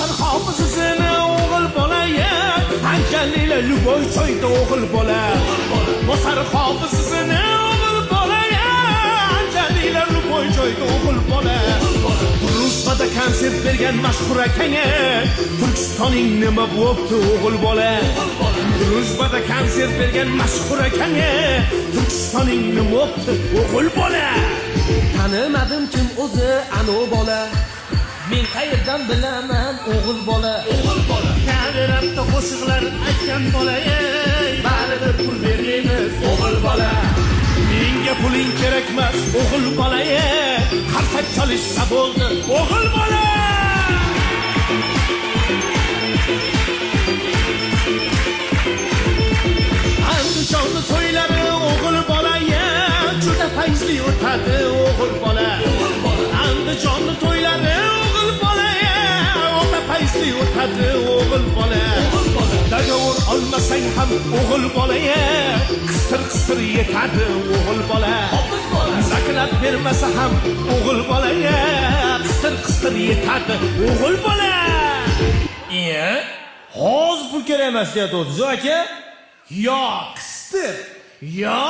Bosar hofizasini o'g'il bola Anjalila Luboy choyda o'g'il bola Bosar hofizasini o'g'il bola Anjalila Luboy choyda o'g'il bola Ruspada konsert bergan mashhur akanga Turkistonning nima bo'pti o'g'il bola Ruspada konsert bergan mashhur akanga Turkistonning nima bo'pti o'g'il bola Tanimadim kim o'zi anu bola Men qayerdan bilaman o'g'il bola Kamerapda qo'shiqlar aytgan bola baribir pul bermaymiz o'g'il bola Menga puling kerakmas o'g'il bola qarsak chalishsa bo'ldi o'g'il bola Andijonda to'ylari o'g'il bola juda fayzli o'tadi o'g'il bola Andijonda to'ylari o'g'il bola o'ta fayzli o'tadi o'g'il bola Dagovur olmasang ham o'g'il bola qistir yetadi o'g'il bola Zakat bermasa ham o'g'il bola qistir yetadi o'g'il bola Hozir pul kerak emas deyapti o'zi aka Yo qistir yo